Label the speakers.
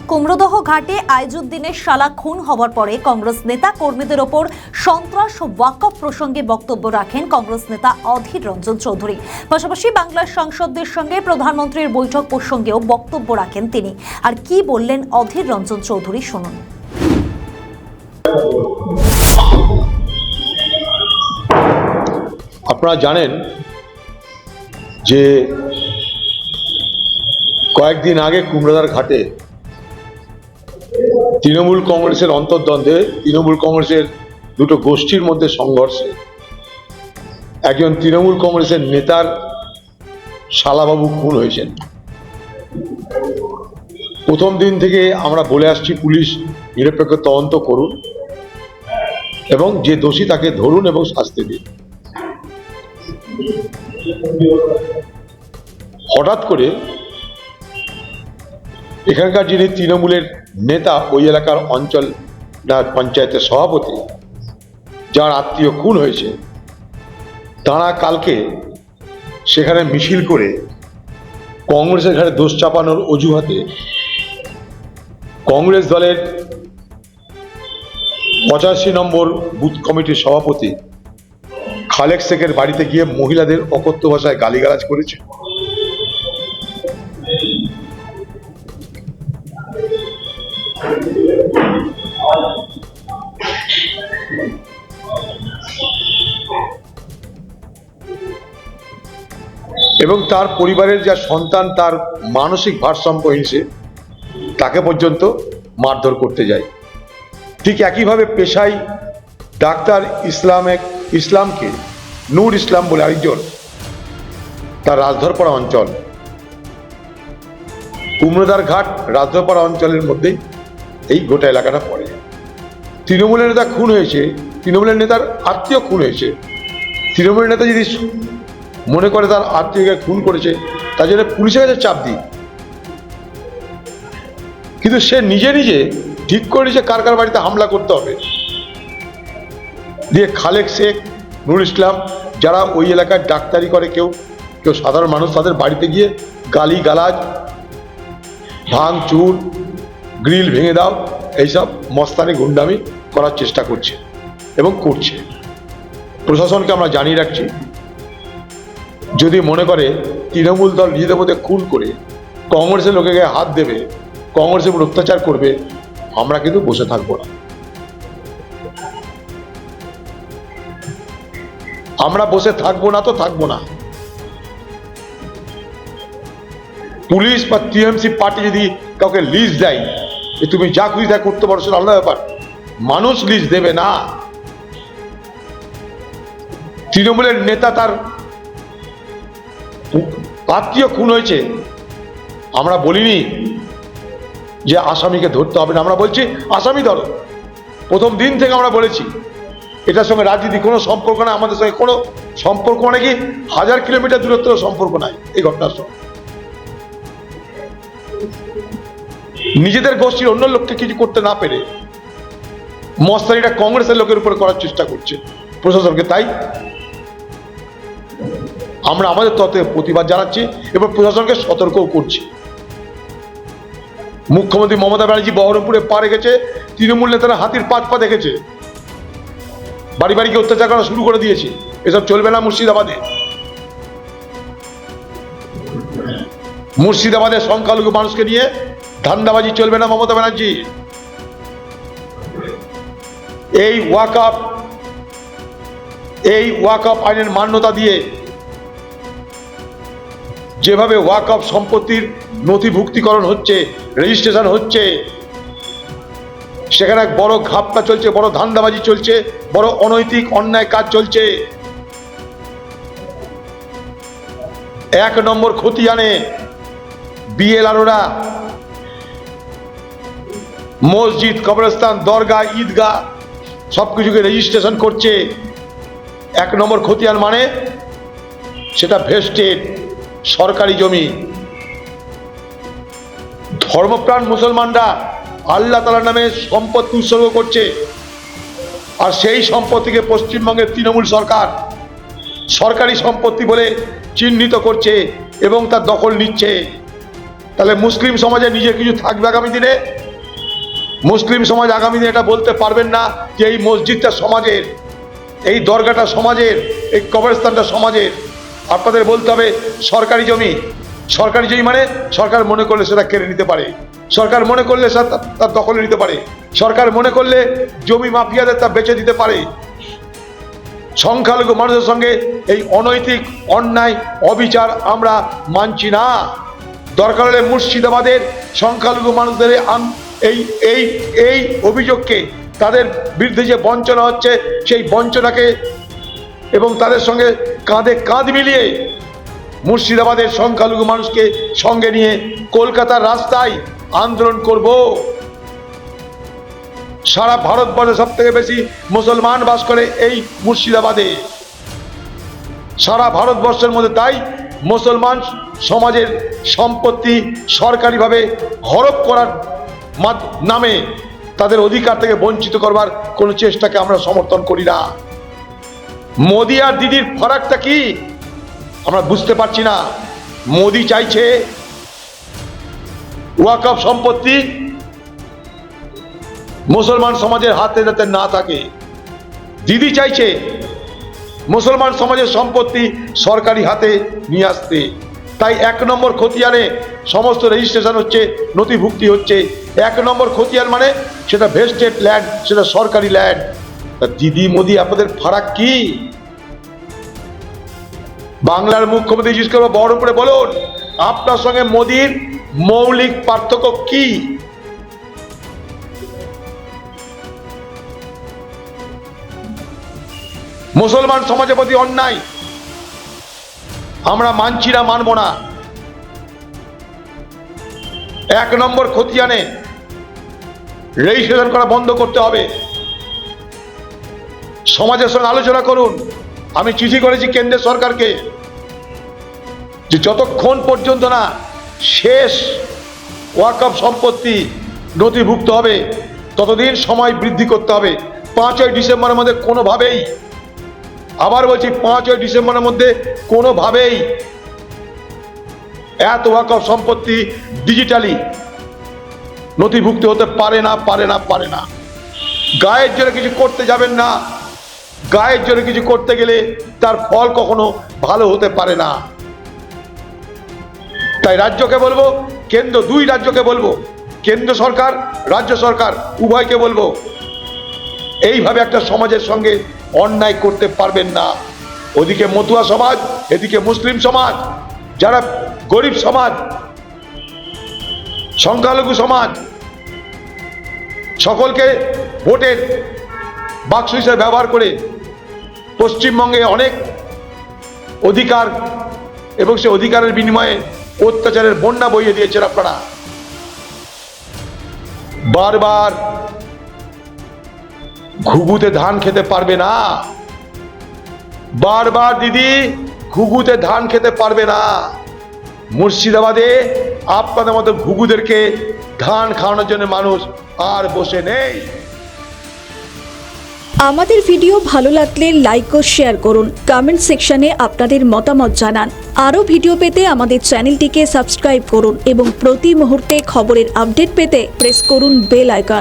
Speaker 1: কুমড়োদহ ঘাটে আইজুদ্দিনের শালা খুন হওয়ার পরে কংগ্রেস নেতা কর্মীদের ওপর সন্ত্রাস ও ওয়াকফ প্রসঙ্গে বক্তব্য রাখেন কংগ্রেস নেতা অধীর রঞ্জন চৌধুরী। পাশাপাশি বাংলার সাংসদদের সঙ্গে প্রধানমন্ত্রীর বৈঠক প্রসঙ্গেও বক্তব্য রাখেন তিনি। আর কি বললেন অধীর রঞ্জন চৌধুরী, শুনুন।
Speaker 2: আপনারা জানেন যে কয়েকদিন আগে কুমড়োদার ঘাটে তৃণমূল কংগ্রেসের অন্তর্দ্বন্দ্বে তৃণমূল কংগ্রেসের দুটো গোষ্ঠীর মধ্যে সংঘর্ষে একজন তৃণমূল কংগ্রেসের নেতার শালাবাবু খুন হয়েছেন। প্রথম দিন থেকে আমরা বলে আসছি পুলিশ নিরপেক্ষ তদন্ত করুন এবং যে দোষী তাকে ধরুন এবং শাস্তি দিন। হঠাৎ করে এখানকার যিনি তৃণমূলের নেতা, ওই এলাকার অঞ্চল পঞ্চায়েতের সভাপতি, যার আত্মীয় খুন হয়েছে, তারা কালকে সেখানে মিছিল করে কংগ্রেসের ঘাড়ে দোষ চাপানোর অজুহাতে কংগ্রেস দলের 85 নম্বর বুথ কমিটির সভাপতি খালেক শেখের বাড়িতে গিয়ে মহিলাদের অকথ্য ভাষায় গালিগালাজ করেছে। এবং তার পরিবারের যা সন্তান, তার মানসিক ভারসাম্যহীনছে তাকে পর্যন্ত মারধর করতে যায়। ঠিক একইভাবে পেশায় ডাক্তার ইসলামকে নূর ইসলাম বলে আরেকজন, তার রাজধরপাড়া অঞ্চল, কুমড়োদার ঘাট রাজধরপাড়া অঞ্চলের মধ্যেই এই গোটা এলাকাটা পড়ে। তৃণমূলের নেতা খুন হয়েছে, তৃণমূলের নেতার আত্মীয় খুন হয়েছে। তৃণমূলের নেতা যদি মনে করে তার আত্মীয়কে খুন করেছে, তার জন্য পুলিশের কাছে চাপ দিই, কিন্তু সে নিজে নিজে ঠিক করে নিয়েছে কার কার বাড়িতে হামলা করতে হবে। দিয়ে খালেক শেখ, নুর ইসলাম, যারা ওই এলাকায় ডাক্তারি করে, কেউ কেউ সাধারণ মানুষ, তাদের বাড়িতে গিয়ে গালি গালাজ, ভাঙচুর, গ্রিল ভেঙে দাও, এইসব মস্তানি গুন্ডামি করার চেষ্টা করছে এবং করছে। প্রশাসনকে আমরা জানিয়ে রাখছি, যদি মনে করে তৃণমূল দল নিজেদের মধ্যে খুন করে কংগ্রেসের লোকেকে হাত দেবে, কংগ্রেসের উপর অত্যাচার করবে, আমরা কিন্তু বসে থাকবো না। আমরা বসে থাকবো না তো থাকবো না। পুলিশ বা টিএমসি পার্টি যদি কাউকে লিজ দেয় যে তুমি যা খুশি তা করতে পারো, সেটা আলাদা ব্যাপার। মানুষ লিজ দেবে না। তৃণমূলের নেতা তার আত্মীয় খুন হয়েছে, আমরা বলিনি যে আসামিকে ধরতে হবে না, আমরা বলছি আসামি ধরো। প্রথম দিন থেকে আমরা বলেছি এটার সঙ্গে রাজনীতি কোনো সম্পর্ক নাই, আমাদের সঙ্গে কোনো সম্পর্ক মানে কি 1000 কিলোমিটার দূরত্বের সম্পর্ক নাই এই ঘটনার সঙ্গে। নিজেদের গোষ্ঠীর অন্য লোককে কিছু করতে না পেরে মস্তানিটা কংগ্রেসের লোকের উপরে করার চেষ্টা করছে প্রশাসনকে। তাই আমরা আমাদের তত্ত্বে প্রতিবাদ জানাচ্ছি এবং প্রশাসনকে সতর্কও করছি। মুখ্যমন্ত্রী মমতা ব্যানার্জি বহরমপুরে পা রেখেছে, তৃণমূল নেতারা হাতির পা দেখেছে, বাড়ি বাড়ি গিয়ে অত্যাচার করা শুরু করে দিয়েছে। এসব চলবে না। মুর্শিদাবাদের সংখ্যালঘু মানুষকে নিয়ে ধান্দাবাজি চলবে না মমতা ব্যানার্জি। এই ওয়াকফ আইনের মান্যতা দিয়ে যেভাবে ওয়াকফ সম্পত্তির নথিভুক্তিকরণ হচ্ছে, রেজিস্ট্রেশন হচ্ছে, সেখানে এক বড় ঘাপটা চলছে, বড় ধান্দাবাজি চলছে, বড় অনৈতিক অন্যায় কাজ চলছে। 1 নম্বর খতিয়ানে বিএলআরওরা মসজিদ, কবরস্থান, দরগা, ঈদগাহ সবকিছুকে রেজিস্ট্রেশন করছে। 1 নম্বর খতিয়ান মানে সেটা ভেস্টেড সরকারি জমি। ধর্মপ্রাণ মুসলমানরা আল্লাহ তাআলার নামে সম্পত্তি উৎসর্গ করছে, আর সেই সম্পত্তিকে পশ্চিমবঙ্গের তৃণমূল সরকার সরকারি সম্পত্তি বলে চিহ্নিত করছে এবং তার দখল নিচ্ছে। তাহলে মুসলিম সমাজে নিজের কিছু থাকবে আগামী দিনে? মুসলিম সমাজ আগামী দিনে এটা বলতে পারবেন না যে এই মসজিদটা সমাজের, এই দরগাটা সমাজের, এই কবরস্থানটা সমাজের। আপনাদের বলতে হবে সরকারি জমি। সরকারি জমি মানে সরকার মনে করলে সেটা কেড়ে নিতে পারে, সরকার মনে করলে তার দখলে নিতে পারে, সরকার মনে করলে জমি মাফিয়াদের তা বেচে দিতে পারে। সংখ্যালঘু মানুষের সঙ্গে এই অনৈতিক অন্যায় অবিচার আমরা মানছি না। দরকার হলে মুর্শিদাবাদের সংখ্যালঘু মানুষদের এই এই এই অভিযোগকে, তাদের বিরুদ্ধে যে বঞ্চনা হচ্ছে সেই বঞ্চনাকে এবং তাদের সঙ্গে কাঁধে কাঁধ মিলিয়ে মুর্শিদাবাদের সংখ্যালঘু মানুষকে সঙ্গে নিয়ে কলকাতার রাস্তায় আন্দোলন করব। সারা ভারতবর্ষে সব থেকে বেশি মুসলমান বাস করে এই মুর্শিদাবাদে, সারা ভারতবর্ষের মধ্যে। তাই মুসলমান সমাজের সম্পত্তি সরকারিভাবে হরপ করার নামে তাদের অধিকার থেকে বঞ্চিত করবার কোনো চেষ্টাকে আমরা সমর্থন করি না। মোদি আর দিদির ফারাকটা কি আমরা বুঝতে পারছি না। মোদি চাইছে ওয়াকফ সম্পত্তি মুসলমান সমাজের হাতে যাতে না থাকে, দিদি চাইছে মুসলমান সমাজের সম্পত্তি সরকারি হাতে নিয়ে আসতে। তাই 1 নম্বর খতিয়ানে সমস্ত রেজিস্ট্রেশন হচ্ছে, নথিভুক্তি হচ্ছে। 1 নম্বর খতিয়ান মানে সেটা ভেস্টেড ল্যান্ড, সেটা সরকারি ল্যান্ড। দিদি মোদি আপনাদের ফারাক কি? বাংলার মুখ্যমন্ত্রী জিজ্ঞেস করবো, বড় করে বলুন আপনার সঙ্গে মোদির মৌলিক পার্থক্য কি? মুসলমান সমাজের প্রতি অন্যায় আমরা মানছি না, মানব না। 1 নম্বর খতিয়ানে রেজিস্ট্রেশন করা বন্ধ করতে হবে। সমাজের সঙ্গে আলোচনা করুন। আমি চিঠি করেছি কেন্দ্রের সরকারকে যে যতক্ষণ পর্যন্ত না শেষ ওয়াকফ সম্পত্তি নথিভুক্ত হবে ততদিন সময় বৃদ্ধি করতে হবে। 5ই ডিসেম্বরের মধ্যে কোনোভাবেই, আবার বলছি 5ই ডিসেম্বরের মধ্যে কোনোভাবেই এত ওয়াকফ সম্পত্তি ডিজিটালি নথিভুক্ত হতে পারে না, পারে না, পারে না। গায়ের জোরে কিছু করতে যাবেন না। গায়ের জোরে কিছু করতে গেলে তার ফল কখনো ভালো হতে পারে না। তাই রাজ্যকে বলবো, কেন্দ্র, 2 রাজ্যকে বলবো, কেন্দ্র সরকার রাজ্য সরকার উভয়কে বলবো, এইভাবে একটা সমাজের সঙ্গে অন্যায় করতে পারবেন না। ওদিকে মতুয়া সমাজ, এদিকে মুসলিম সমাজ, যারা গরিব সমাজ, সংখ্যালঘু সমাজ, সকলকে ভোটের বাক্স হিসেবে ব্যবহার করে পশ্চিমবঙ্গে অনেক অধিকার এবং সে অধিকারের বিনিময়ে অত্যাচারের বন্যা বইয়ে দিয়েছেন আপনারা। বারবার ঘুঘুতে ধান খেতে পারবে না, বারবার দিদি ঘুঘুতে ধান খেতে পারবে না। মুর্শিদাবাদে আপনাদের মতো ঘুঘুদেরকে ধান খাওয়ানোর জন্য মানুষ আর বসে নেই।
Speaker 3: আমাদের ভিডিও ভালো লাগলে লাইক ও শেয়ার করুন, কমেন্ট সেকশনে আপনাদের মতামত জানান। আরও ভিডিও পেতে আমাদের চ্যানেলটিকে সাবস্ক্রাইব করুন এবং প্রতি মুহূর্তে খবরের আপডেট পেতে প্রেস করুন বেল আইকন।